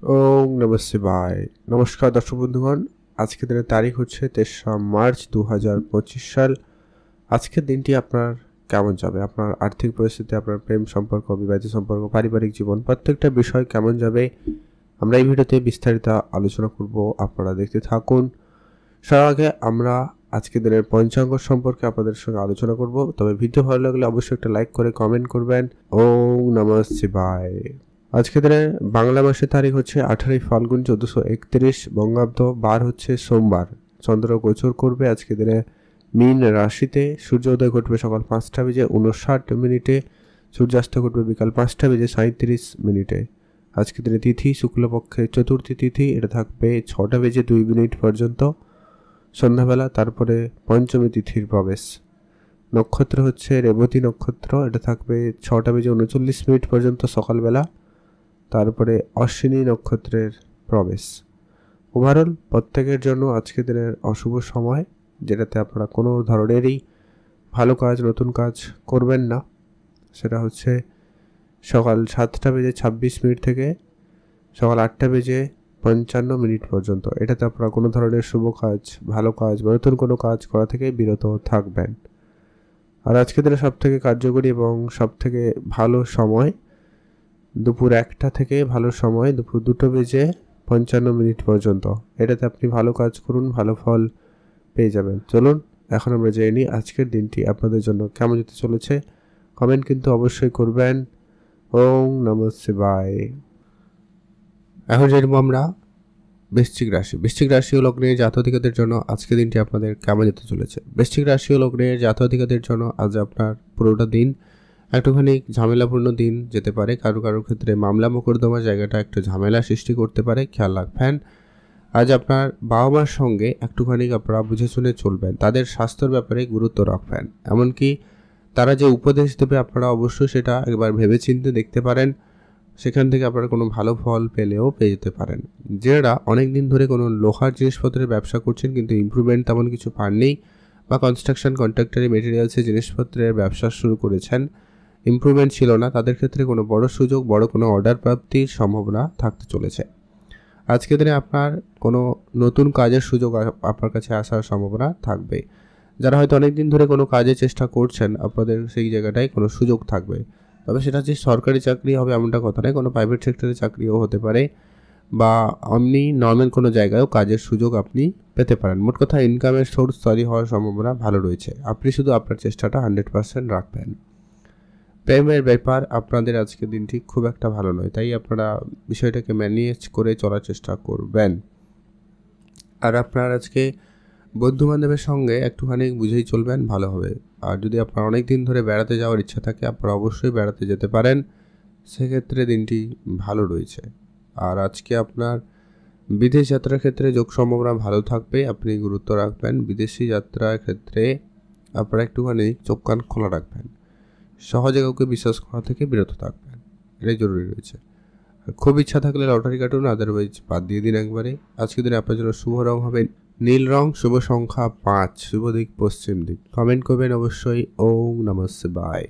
ওম নমঃ শিবায়। নমস্কার দর্শক বন্ধুগণ, আজকের দিনের তারিখ হচ্ছে ৩রা মার্চ ২০২৫ সাল। আজকের দিনটি আপনার কেমন যাবে? আপনার আর্থিক পরিস্থিতি, আপনার প্রেম সম্পর্ক, বিবাহিত সম্পর্ক, পারিবারিক জীবন, প্রত্যেকটা বিষয় কেমন যাবে আমরা এই ভিডিওতে বিস্তারিত আলোচনা করব। আপনারা দেখতে থাকুন। সবার আগে আমরা আজকের দিনের পঞ্চাঙ্গ সম্পর্কে আপনাদের সঙ্গে আলোচনা করব। তবে ভিডিও ভালো লাগলে অবশ্যই একটা লাইক করে কমেন্ট করবেন। ওম নমঃ শিবায়। আজকে দিনে বাংলা মাসের তারিখ হচ্ছে 18 ফাল্গুন 1431 বঙ্গাব্দ, বার হচ্ছে সোমবার। চন্দ্র গোচর করবে আজকে দিনে মীন রাশিতে। সূর্যোদয় ঘটবে সকাল 5টা বেজে 59 মিনিটে, সূর্যাস্ত ঘটবে বিকাল 5টা বেজে 37 মিনিটে। আজকে দিনে তিথি শুক্লপক্ষের চতুর্থী তিথি, এটা থাকবে 6টা বেজে 2 মিনিট পর্যন্ত সন্ধ্যাবেলা, তারপরে পঞ্চমী তিথির প্রবেশ। নক্ষত্র হচ্ছে রেবতী নক্ষত্র, এটা থাকবে 6টা বেজে 39 মিনিট পর্যন্ত সকালবেলা, তারপরে অশ্বিনী নক্ষত্রের প্রবেশ। ওভারঅল প্রত্যেকের জন্য আজকে দিনের অশুভ সময়, যেটাতে আপনারা কোনো ধরনেরই ভালো কাজ, নতুন কাজ করবেন না। সেটা হচ্ছে সকাল 7টা বেজে 26 মিনিট থেকে সকাল 8টা বেজে 55 মিনিট পর্যন্ত। এটাতে আপনারা কোনো ধরনের শুভ কাজ, ভালো কাজ বা নতুন কোনো কাজ করা থেকে বিরত থাকবেন। আর আজকে দিনে সবথেকে কার্যকরী এবং সবথেকে ভালো সময় দুপুর 1টা থেকে ভালো সময় দুপুর 2টা বেজে 55 মিনিট পর্যন্ত। এটাতে আপনি ভালো কাজ করুন, ভালো ফল পেয়ে যাবেন। চলুন এখন আমরা জেনে নিই আজকের দিনটি আপনাদের জন্য কেমন যেতে চলেছে। কমেন্ট কিন্তু অবশ্যই করবেন। ওম নমঃ শিবায়। এখন জানবো আমরা বৃশ্চিক রাশি। বৃশ্চিক রাশি ও লগ্নের জাতক-জাতিকাদের জন্য আজকের দিনটি আপনাদের কেমন যেতে চলেছে। বৃশ্চিক রাশি ও লগ্নের জাতক-জাতিকাদের জন্য আজ আপনার পুরোটা দিন একটুখানি ঝামেলাপূর্ণ দিন যেতে পারে। কারোর ক্ষেত্রে মামলা মোকদ্দমার জায়গাটা একটু ঝামেলা সৃষ্টি করতে পারে, খেয়াল রাখবেন। আজ আপনার বাবা মার সঙ্গে একটুখানি আপনারা বুঝে শুনে চলবেন, তাদের স্বাস্থ্যের ব্যাপারে গুরুত্ব রাখবেন। এমনকি তারা যে উপদেশ দেবে আপনারা অবশ্যই সেটা একবার ভেবেচিন্তে দেখতে পারেন, সেখান থেকে আপনারা কোনো ভালো ফল পেয়ে যেতে পারেন। যারা অনেক দিন ধরে কোনো লোহার জিনিসপত্রের ব্যবসা করছেন কিন্তু ইমপ্রুভমেন্ট তেমন কিছু পাননি, বা কনস্ট্রাকশন কন্ট্রাক্টরি মেটেরিয়ালসের জিনিসপত্রের ব্যবসা শুরু করেছেন, ইমপ্রুভমেন্ট ছিল না, তাদের ক্ষেত্রে কোনো বড় সুযোগ, বড় কোনো অর্ডার প্রাপ্তির সম্ভাবনা থাকতে চলেছে। আজকের দিনে আপনার কোনো নতুন কাজের সুযোগ আপনার কাছে আসার সম্ভাবনা থাকবে। যারা হয়তো অনেক দিন ধরে কোনো কাজের চেষ্টা করছেন, আপনাদের সেই জায়গাটায় কোনো সুযোগ থাকবে। তবে সেটা যে সরকারি চাকরি হবে এমনটা কথা নয়, কোনো প্রাইভেট সেক্টরের চাকরিও হতে পারে, বা এমনি নর্মাল কোনো জায়গায়ও কাজের সুযোগ আপনি পেতে পারেন। মোট কথা ইনকামের সোর্স তৈরি হওয়ার সম্ভাবনা ভালো রয়েছে। আপনি শুধু আপনার চেষ্টাটা 100% রাখবেন। প্রেমের ব্যাপার আপনাদের আজকের দিনটি খুব একটা ভালো নয়, তাই আপনারা বিষয়টাকে ম্যানেজ করে চলার চেষ্টা করবেন। আর আপনার আজকে বন্ধুবান্ধবের সঙ্গে একটুখানি বুঝেই চলবেন, ভালো হবে। আর যদি আপনার অনেক দিন ধরে বেড়াতে যাওয়ার ইচ্ছা থাকে, আপনারা অবশ্যই বেড়াতে যেতে পারেন, সেক্ষেত্রে দিনটি ভালো রয়েছে। আর আজকে আপনার বিদেশ যাত্রার ক্ষেত্রে যোগ সম্ভাবনা ভালো থাকবে, আপনি গুরুত্ব রাখবেন। বিদেশি যাত্রার ক্ষেত্রে আপনারা একটুখানি চোখ কান খোলা রাখবেন, সহজে কাউকে বিশ্বাস করা থেকে বিরত থাকবেন, এটাই জরুরি রয়েছে। আর খুব ইচ্ছা থাকলে লটারি কাটুন, আদারওয়াইজ বাদ দিয়ে দিন একবারে। আজকের দিনে আপনার জন্য শুভ রং হবে নীল রং, শুভ সংখ্যা 5, শুভ দিক পশ্চিম দিক। কমেন্ট করবেন অবশ্যই। ওম নমঃ শিবায়।